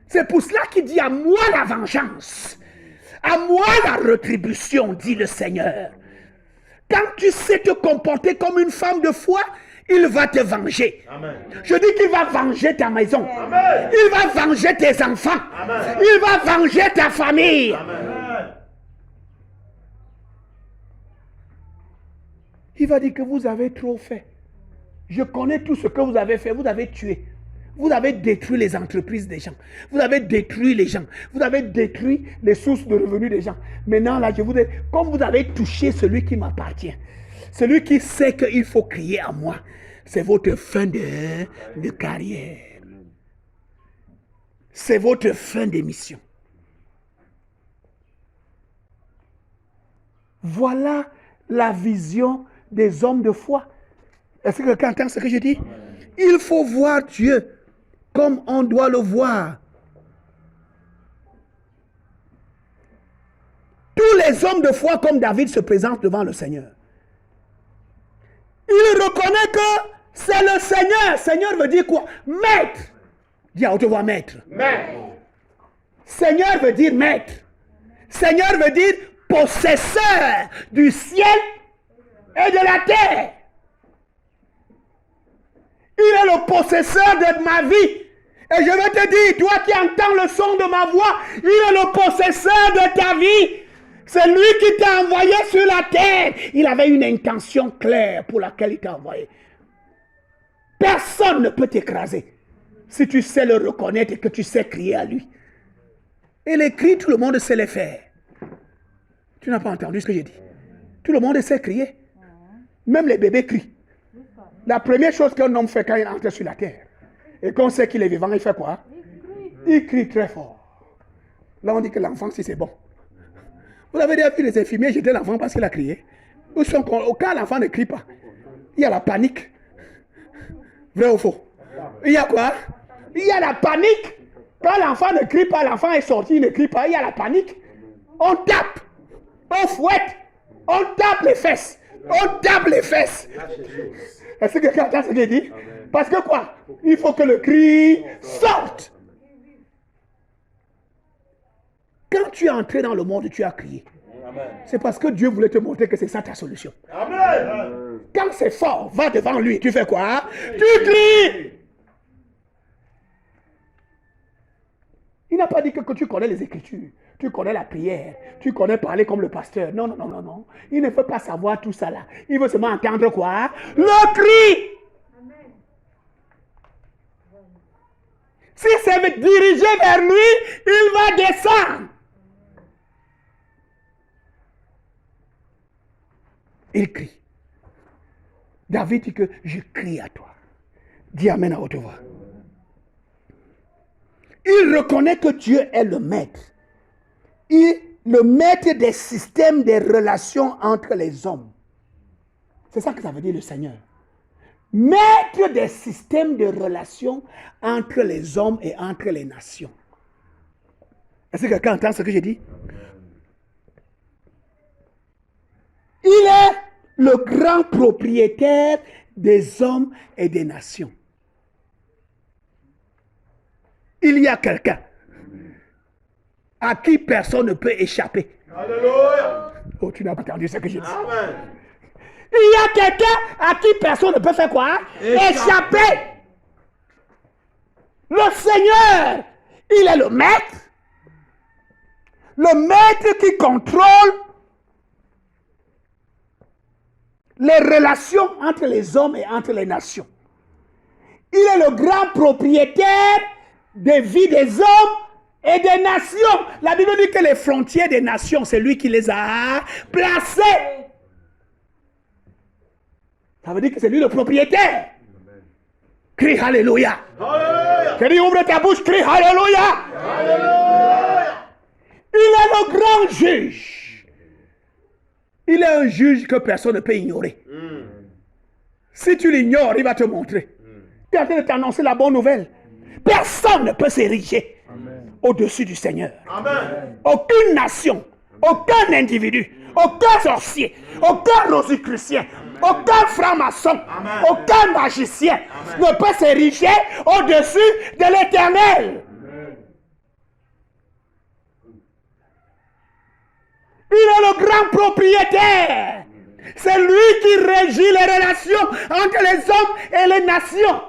C'est pour cela qu'il dit à moi la vengeance. À moi la rétribution, dit le Seigneur. Quand tu sais te comporter comme une femme de foi, il va te venger. Amen. Je dis qu'il va venger ta maison. Amen. Il va venger tes enfants. Amen. Il va venger ta famille. Amen. Il va dire que vous avez trop fait. Je connais tout ce que vous avez fait. Vous avez tué. Vous avez détruit les entreprises des gens. Vous avez détruit les gens. Vous avez détruit les sources de revenus des gens. Maintenant, là, je vous dis, comme vous avez touché celui qui m'appartient, celui qui sait qu'il faut crier à moi, c'est votre fin de carrière. C'est votre fin d'émission. Voilà la vision des hommes de foi. Est-ce que quelqu'un entend ce que je dis? Il faut voir Dieu comme on doit le voir. Tous les hommes de foi comme David se présentent devant le Seigneur. Il reconnaît que c'est le Seigneur. Seigneur veut dire quoi? Maître. Dis à haute voix, maître. Maître. Seigneur veut dire maître. Seigneur veut dire possesseur du ciel et de la terre. Il est le possesseur de ma vie. Et je vais te dire, toi qui entends le son de ma voix, il est le possesseur de ta vie. C'est lui qui t'a envoyé sur la terre. Il avait une intention claire pour laquelle il t'a envoyé. Personne ne peut t'écraser. Si tu sais le reconnaître et que tu sais crier à lui. Et les cris, tout le monde sait les faire. Tu n'as pas entendu ce que j'ai dit. Tout le monde sait crier. Même les bébés crient. La première chose qu'un homme fait quand il entre sur la terre, et qu'on sait qu'il est vivant, il fait quoi? Il crie très fort. Là, on dit que l'enfant, si c'est bon. Vous avez déjà vu les infirmiers jeter l'enfant parce qu'il a crié? Quand l'enfant ne crie pas, il y a la panique. Vrai ou faux? Il y a quoi? Il y a la panique. Quand l'enfant ne crie pas, l'enfant est sorti, il ne crie pas, il y a la panique. On tape, on fouette, on tape les fesses. On tape les fesses. Est-ce que quelqu'un entend ce que j'ai dit? Parce que quoi? Il faut que le cri sorte. Quand tu es entré dans le monde, tu as crié. C'est parce que Dieu voulait te montrer que c'est ça ta solution. Amen. Quand c'est fort, va devant lui. Tu fais quoi? Tu cries. Il n'a pas dit que tu connais les Écritures, tu connais la prière, tu connais parler comme le pasteur. Non, non, non, non, non. Il ne veut pas savoir tout ça là. Il veut seulement entendre quoi? Le cri. Amen. Si c'est dirigé vers lui, il va descendre. Il crie. David dit que je crie à toi. Dis Amen à haute voix. Il reconnaît que Dieu est le maître. Le maître des systèmes des relations entre les hommes. C'est ça que ça veut dire le Seigneur. Maître des systèmes de relations entre les hommes et entre les nations. Est-ce que quelqu'un entend ce que j'ai dit? Il est le grand propriétaire des hommes et des nations. Il y a quelqu'un à qui personne ne peut échapper. Alléluia. Oh, tu n'as pas entendu ce que j'ai dit. Amen. Il y a quelqu'un à qui personne ne peut faire quoi? Échapper. Le Seigneur, il est le maître. Le maître qui contrôle les relations entre les hommes et entre les nations. Il est le grand propriétaire des vies des hommes et des nations. La Bible dit que les frontières des nations, c'est lui qui les a placées. Ça veut dire que c'est lui le propriétaire. Crie Alléluia. Alléluia. Ouvre ta bouche, crie Alléluia. Alléluia. Il est le grand juge. Il est un juge que personne ne peut ignorer. Si tu l'ignores, il va te montrer. Il est en train de t'annoncer la bonne nouvelle. Personne ne peut s'ériger au-dessus du Seigneur. Amen. Aucune nation, aucun individu, aucun sorcier, aucun rosicrucien, aucun franc-maçon, aucun magicien ne peut s'ériger au-dessus de l'Éternel. Il est le grand propriétaire. C'est lui qui régit les relations entre les hommes et les nations.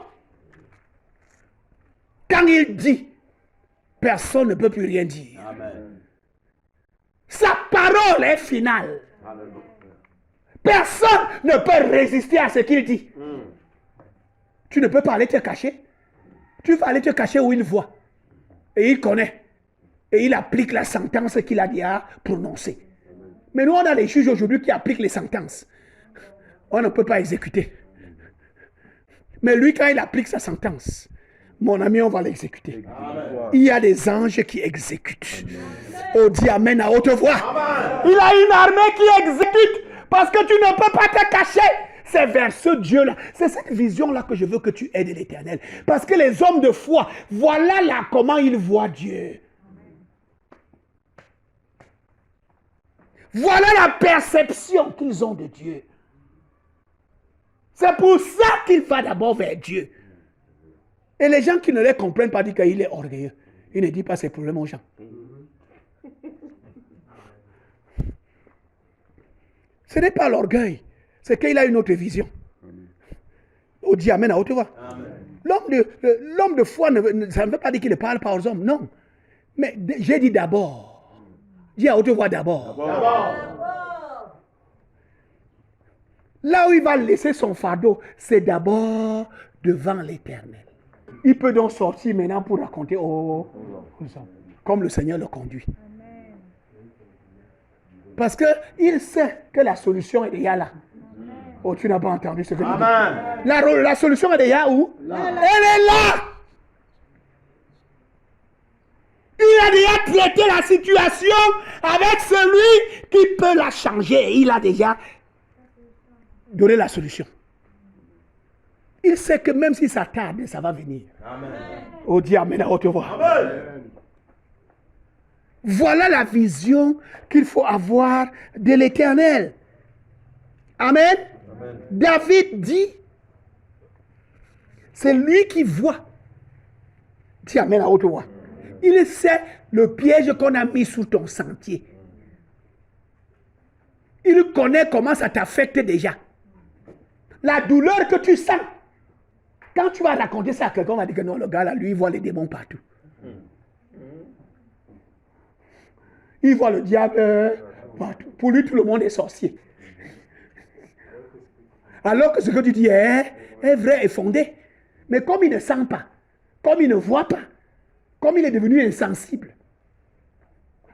Quand il dit, personne ne peut plus rien dire. Amen. Sa parole est finale. Amen. Personne ne peut résister à ce qu'il dit. Tu ne peux pas aller te cacher. Tu vas aller te cacher où il voit. Et il connaît. Et il applique la sentence qu'il a déjà prononcée. Mais nous, on a les juges aujourd'hui qui appliquent les sentences. On ne peut pas exécuter. Mais lui, quand il applique sa sentence, mon ami, on va l'exécuter. Il y a des anges qui exécutent. Oh, dis Amen à haute voix. Amen. Il a une armée qui exécute. Parce que tu ne peux pas te cacher. C'est vers ce Dieu-là. C'est cette vision-là que je veux que tu aides l'Éternel. Parce que les hommes de foi, voilà là comment ils voient Dieu. Voilà la perception qu'ils ont de Dieu. C'est pour ça qu'il va d'abord vers Dieu. Et les gens qui ne les comprennent pas disent qu'il est orgueilleux. Il ne dit pas ses problèmes aux gens. Ce n'est pas l'orgueil. C'est qu'il a une autre vision. On dit Amen à haute voix. L'homme de foi, ça ne veut pas dire qu'il ne parle pas aux hommes. Non. Mais j'ai dit d'abord. Dis à haute voix d'abord. Là où il va laisser son fardeau, c'est d'abord devant l'Éternel. Il peut donc sortir maintenant pour raconter comme le Seigneur le conduit. Parce qu'il sait que la solution est déjà là. Oh, tu n'as pas entendu ce que je dis. La solution est déjà où? Elle est là. Il a déjà traité la situation avec celui qui peut la changer. Il a déjà donné la solution. Il sait que même si ça tarde, ça va venir. Amen. Oh, dis Amen à haute voix. Amen. Voilà la vision qu'il faut avoir de l'Éternel. Amen. Amen. David dit, c'est lui qui voit. Dis Amen à haute voix. Il sait le piège qu'on a mis sous ton sentier. Il connaît comment ça t'affecte déjà. La douleur que tu sens. Quand tu vas raconter ça à quelqu'un, on va dire que non, le gars là, lui, il voit les démons partout. Il voit le diable partout. Pour lui, tout le monde est sorcier. Alors que ce que tu dis est vrai et fondé. Mais comme il ne sent pas, comme il ne voit pas, comme il est devenu insensible.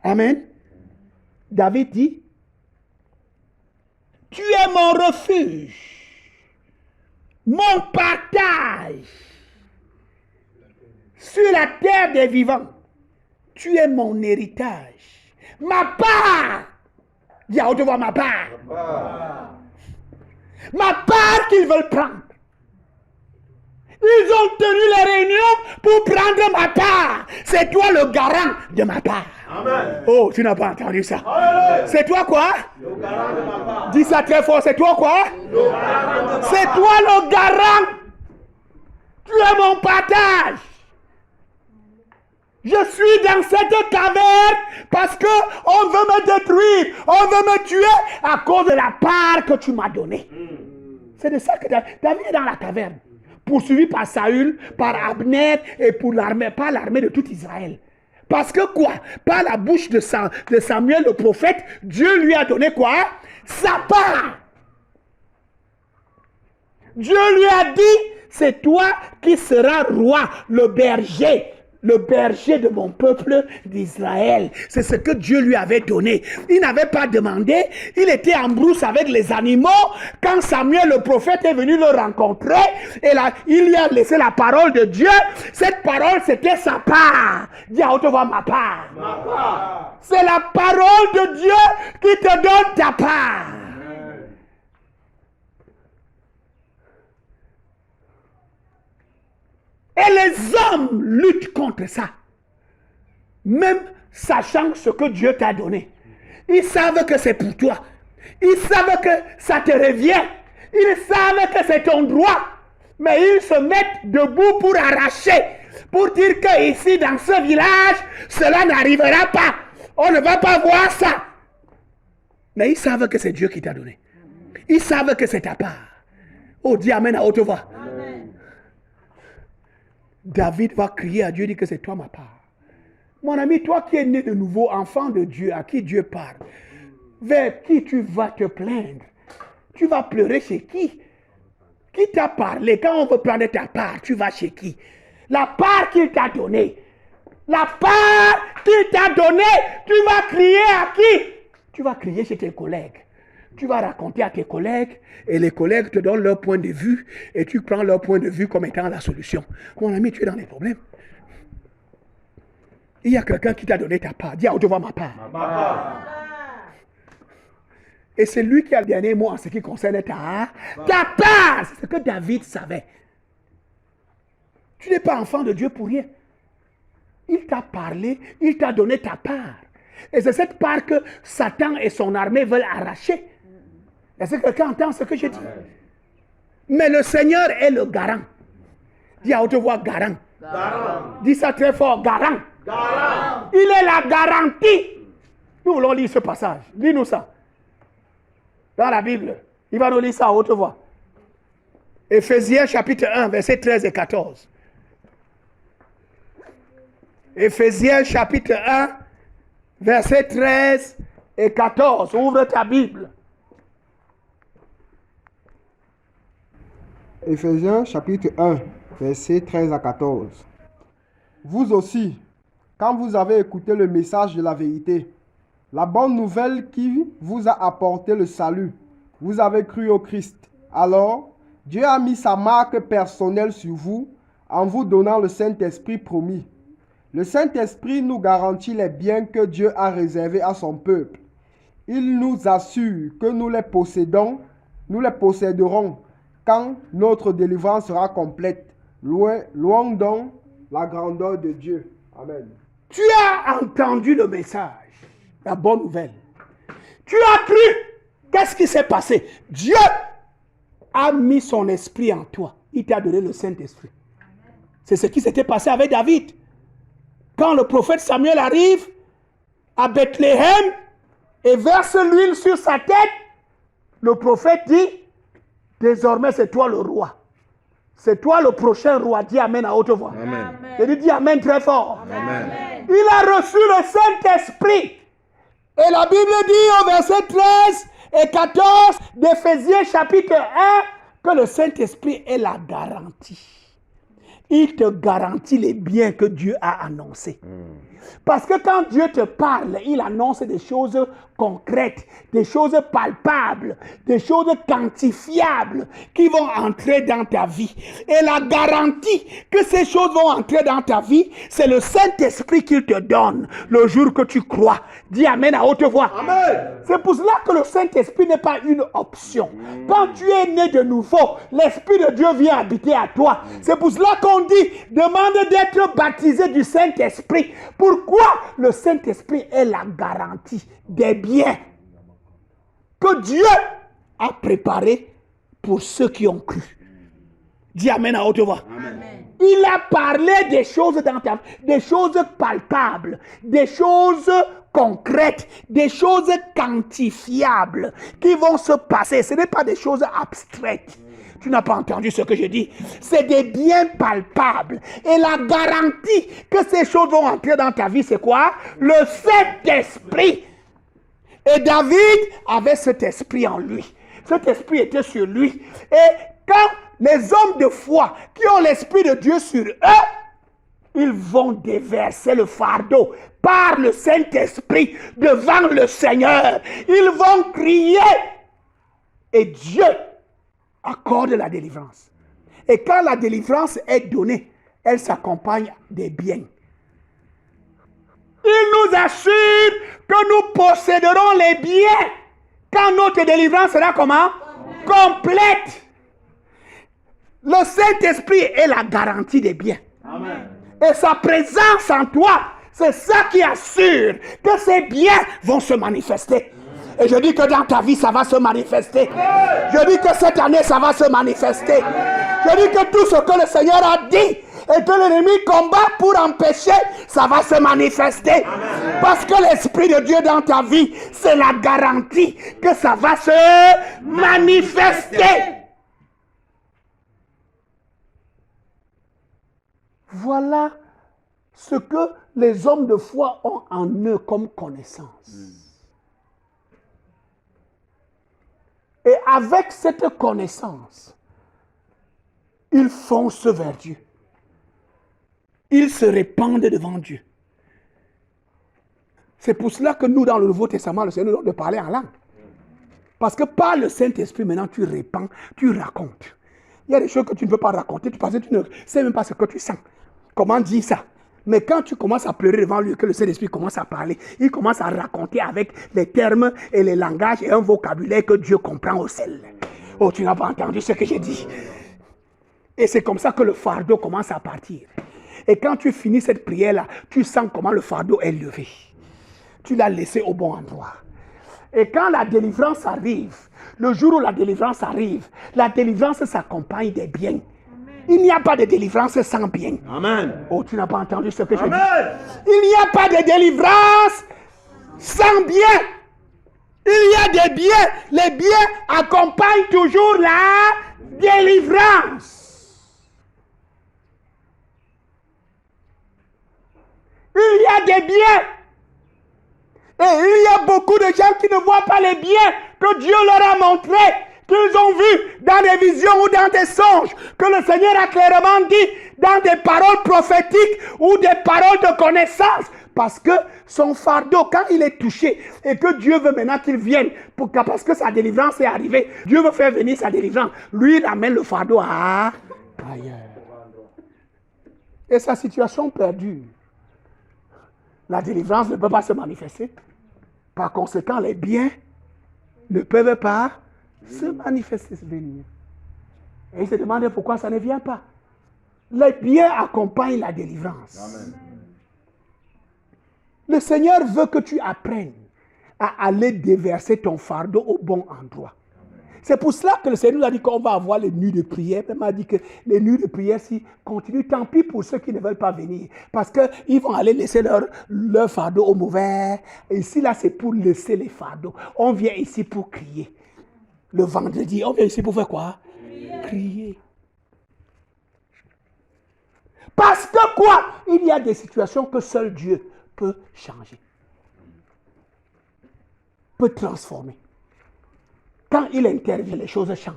Amen. David dit, tu es mon refuge. Mon partage sur la terre des vivants. Tu es mon héritage. Ma part. Dis à haute voix ma part. Ma part qu'ils veulent prendre. Ils ont tenu les réunions pour prendre ma part. C'est toi le garant de ma part. Amen. Oh, tu n'as pas entendu ça. C'est toi quoi? Le garant de ma part. Dis ça très fort. C'est toi quoi? C'est toi le garant. Tu es mon partage. Je suis dans cette caverne parce qu'on veut me détruire. On veut me tuer à cause de la part que tu m'as donnée. C'est de ça que David est dans la caverne. Poursuivi par Saül, par Abner et par l'armée de tout Israël. Parce que quoi? Par la bouche de Samuel le prophète, Dieu lui a donné quoi? Sa part. Dieu lui a dit, c'est toi qui seras roi, le berger de mon peuple d'Israël. C'est ce que Dieu lui avait donné. Il n'avait pas demandé, il était en brousse avec les animaux. Quand Samuel le prophète est venu le rencontrer, et là, il lui a laissé la parole de Dieu. Cette parole, c'était sa part. Dis à haute voix ma part. Ma part. C'est la parole de Dieu qui te donne ta part. Et les hommes luttent contre ça. Même sachant ce que Dieu t'a donné. Ils savent que c'est pour toi. Ils savent que ça te revient. Ils savent que c'est ton droit. Mais ils se mettent debout pour arracher. Pour dire que ici, dans ce village, cela n'arrivera pas. On ne va pas voir ça. Mais ils savent que c'est Dieu qui t'a donné. Ils savent que c'est ta part. Oh, dis Amen à haute voix. David va crier à Dieu, dire que c'est toi ma part. Mon ami, toi qui es né de nouveau, enfant de Dieu, à qui Dieu parle, vers qui tu vas te plaindre? Tu vas pleurer chez qui? Qui t'a parlé? Quand on veut prendre ta part, tu vas chez qui? La part qu'il t'a donnée. La part qu'il t'a donnée, tu vas crier à qui? Tu vas crier chez tes collègues. Tu vas raconter à tes collègues et les collègues te donnent leur point de vue et tu prends leur point de vue comme étant la solution. Mon ami, tu es dans les problèmes. Il y a quelqu'un qui t'a donné ta part. Dis à haute voix ma part. Ma part. Et c'est lui qui a le dernier mot en ce qui concerne ta part. C'est ce que David savait. Tu n'es pas enfant de Dieu pour rien. Il t'a parlé, il t'a donné ta part. Et c'est cette part que Satan et son armée veulent arracher. Est-ce que quelqu'un entend ce que je dis? Mais le Seigneur est le garant. Dis à haute voix garant. Garant. Dis ça très fort, garant. Garant. Il est la garantie. Nous voulons lire ce passage. Lis-nous ça. Dans la Bible. Il va nous lire ça à haute voix. Éphésiens chapitre 1, versets 13 et 14. Éphésiens chapitre 1, versets 13 et 14. Ouvre ta Bible. Éphésiens chapitre 1, Versets 13 à 14. Vous aussi, quand vous avez écouté le message de la vérité, la bonne nouvelle qui vous a apporté le salut, vous avez cru au Christ. Alors, Dieu a mis sa marque personnelle sur vous en vous donnant le Saint-Esprit promis. Le Saint-Esprit nous garantit les biens que Dieu a réservés à son peuple. Il nous assure que nous les posséderons quand notre délivrance sera complète. Louons donc la grandeur de Dieu. Amen. Tu as entendu le message, la bonne nouvelle. Tu as cru. Qu'est-ce qui s'est passé? Dieu a mis son esprit en toi. Il t'a donné le Saint-Esprit. C'est ce qui s'était passé avec David. Quand le prophète Samuel arrive à Bethléem et verse l'huile sur sa tête, le prophète dit, désormais c'est toi le roi. C'est toi le prochain roi. Dis Amen à haute voix. Amen. Et dis Amen très fort. Amen. Il a reçu le Saint-Esprit. Et la Bible dit au verset 13 et 14 d'Éphésiens chapitre 1 que le Saint-Esprit est la garantie. Il te garantit les biens que Dieu a annoncés. Parce que quand Dieu te parle, il annonce des choses concrètes, des choses palpables, des choses quantifiables qui vont entrer dans ta vie. Et la garantie que ces choses vont entrer dans ta vie, c'est le Saint-Esprit qu'il te donne le jour que tu crois. Dis Amen à haute voix. Amen. C'est pour cela que le Saint-Esprit n'est pas une option. Quand tu es né de nouveau, l'Esprit de Dieu vient habiter à toi. C'est pour cela qu'on dit, demande d'être baptisé du Saint-Esprit. Pourquoi? Le Saint-Esprit est la garantie des biens que Dieu a préparés pour ceux qui ont cru. Dis Amen à haute voix. Amen. Il a parlé des choses dans ta vie, des choses palpables, des choses concrètes, des choses quantifiables qui vont se passer. Ce n'est pas des choses abstraites. Tu n'as pas entendu ce que je dis. C'est des biens palpables. Et la garantie que ces choses vont entrer dans ta vie, c'est quoi? Le Saint-Esprit. Et David avait cet esprit en lui. Cet esprit était sur lui. Et quand les hommes de foi qui ont l'Esprit de Dieu sur eux, ils vont déverser le fardeau par le Saint-Esprit devant le Seigneur. Ils vont crier. Et Dieu accorde la délivrance. Et quand la délivrance est donnée, elle s'accompagne des biens. Il nous assure que nous posséderons les biens quand notre délivrance sera comment? Complète. Le Saint-Esprit est la garantie des biens. Amen. Et sa présence en toi, c'est ça qui assure que ces biens vont se manifester. Et je dis que dans ta vie, ça va se manifester. Je dis que cette année, ça va se manifester. Je dis que tout ce que le Seigneur a dit et que l'ennemi combat pour empêcher, ça va se manifester. Parce que l'Esprit de Dieu dans ta vie, c'est la garantie que ça va se manifester. Voilà ce que les hommes de foi ont en eux comme connaissance. Et avec cette connaissance, ils foncent vers Dieu. Ils se répandent devant Dieu. C'est pour cela que nous, dans le Nouveau Testament, le Seigneur nous donne de parler en langue. Parce que par le Saint-Esprit, maintenant, tu répands, tu racontes. Il y a des choses que tu ne peux pas raconter, parce que tu ne sais même pas ce que tu sens. Comment dire ça? Mais quand tu commences à pleurer devant lui, que le Saint-Esprit commence à parler, il commence à raconter avec les termes et les langages et un vocabulaire que Dieu comprend au sel. Oh, tu n'as pas entendu ce que j'ai dit. Et c'est comme ça que le fardeau commence à partir. Et quand tu finis cette prière-là, tu sens comment le fardeau est levé. Tu l'as laissé au bon endroit. Et quand la délivrance arrive, le jour où la délivrance arrive, la délivrance s'accompagne des biens. Il n'y a pas de délivrance sans bien. Amen. Oh, tu n'as pas entendu ce que je dis. Il n'y a pas de délivrance sans bien. Il y a des biens. Les biens accompagnent toujours la délivrance. Il y a des biens. Et il y a beaucoup de gens qui ne voient pas les biens que Dieu leur a montrés. qu'ils ont vu dans des visions ou dans des songes, que le Seigneur a clairement dit dans des paroles prophétiques ou des paroles de connaissance. Parce que son fardeau, quand il est touché et que Dieu veut maintenant qu'il vienne, parce que sa délivrance est arrivée, Dieu veut faire venir sa délivrance, lui il amène le fardeau ailleurs. Et sa situation perdue. La délivrance ne peut pas se manifester. Par conséquent, les biens ne peuvent pas se manifester, se venir. Et il se demande pourquoi ça ne vient pas. Les biens accompagnent la délivrance. Amen. Le Seigneur veut que tu apprennes à aller déverser ton fardeau au bon endroit. C'est pour cela que le Seigneur nous a dit qu'on va avoir les nuits de prière. Il m'a dit que les nuits de prière, si continuent, tant pis pour ceux qui ne veulent pas venir. Parce qu'ils vont aller laisser leur fardeau au mauvais. Et ici, là, c'est pour laisser les fardeaux. On vient ici pour crier. Le vendredi, on vient ici pour faire quoi? Crier. Parce que quoi? Il y a des situations que seul Dieu peut changer. Peut transformer. Quand il intervient, les choses changent.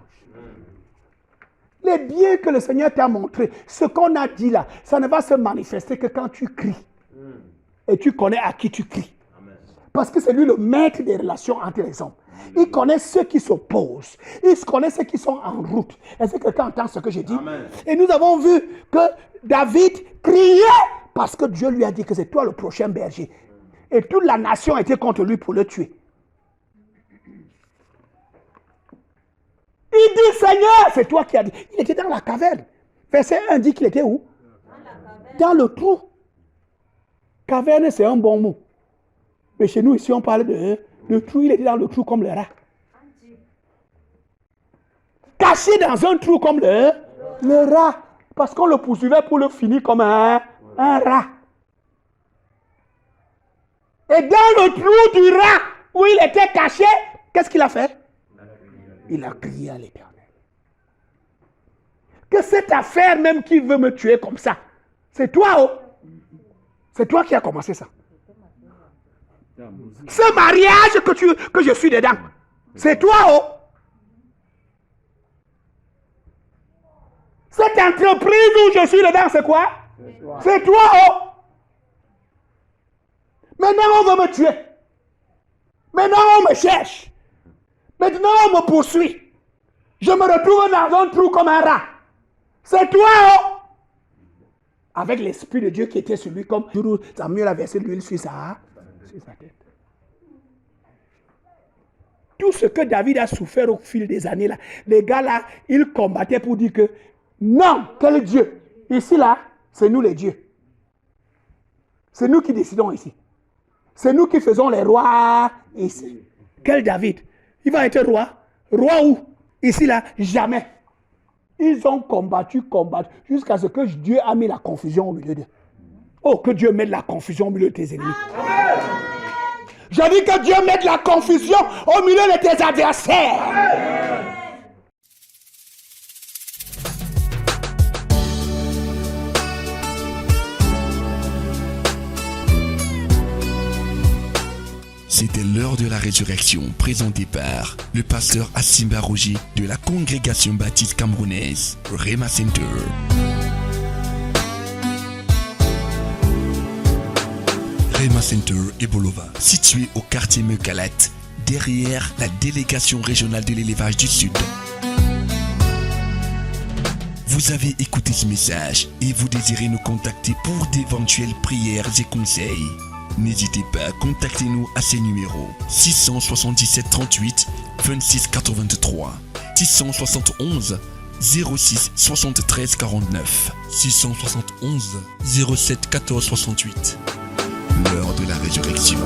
Les biens que le Seigneur t'a montrés, ce qu'on a dit là, ça ne va se manifester que quand tu cries. Et tu connais à qui tu cries. Parce que c'est lui le maître des relations entre les hommes. Il connaît ceux qui s'opposent. Il connaît ceux qui sont en route. Est-ce que quelqu'un entend ce que j'ai dit? Amen. Et nous avons vu que David criait parce que Dieu lui a dit que c'est toi le prochain berger. Et toute la nation était contre lui pour le tuer. Il dit, Seigneur, c'est toi qui as dit. Il était dans la caverne. Verset 1 dit qu'il était où? Dans le trou. Caverne, c'est un bon mot. Mais chez nous, ici, on parle de trou. Il était dans le trou comme le rat. Caché dans un trou comme le rat. Parce qu'on le poursuivait pour le finir comme un rat. Et dans le trou du rat, où il était caché, qu'est-ce qu'il a fait? Il a crié à l'Éternel. Que cette affaire même qui veut me tuer comme ça, c'est toi, oh. C'est toi qui as commencé ça. Ce mariage que je suis dedans, c'est toi, oh. Cette entreprise où je suis dedans, c'est quoi? C'est toi, oh. Maintenant, on veut me tuer. Maintenant, on me cherche. Maintenant, on me poursuit. Je me retrouve dans un trou comme un rat. C'est toi, oh! Avec l'Esprit de Dieu qui était sur lui, comme Samuel a versé l'huile sur sa tête. Tout ce que David a souffert au fil des années, là, les gars là, ils combattaient pour dire que non, quel Dieu? Ici là, c'est nous les dieux. C'est nous qui décidons ici. C'est nous qui faisons les rois ici. Quel David? Il va être roi. Roi où? Ici, là, jamais. Ils ont combattu, jusqu'à ce que Dieu a mis la confusion au milieu d'eux. Oh, que Dieu mette la confusion au milieu de tes ennemis. Amen. Je dis que Dieu mette la confusion au milieu de tes adversaires. Amen. C'était l'heure de la résurrection présentée par le pasteur Assimba Roger de la congrégation baptiste camerounaise Rema Center. Rema Center Ebolova, situé au quartier Mekalat, derrière la délégation régionale de l'élevage du Sud. Vous avez écouté ce message et vous désirez nous contacter pour d'éventuelles prières et conseils. N'hésitez pas, contactez-nous à ces numéros 677 38 26 83 671 06 73 49 671 07 14 68. L'heure de la résurrection.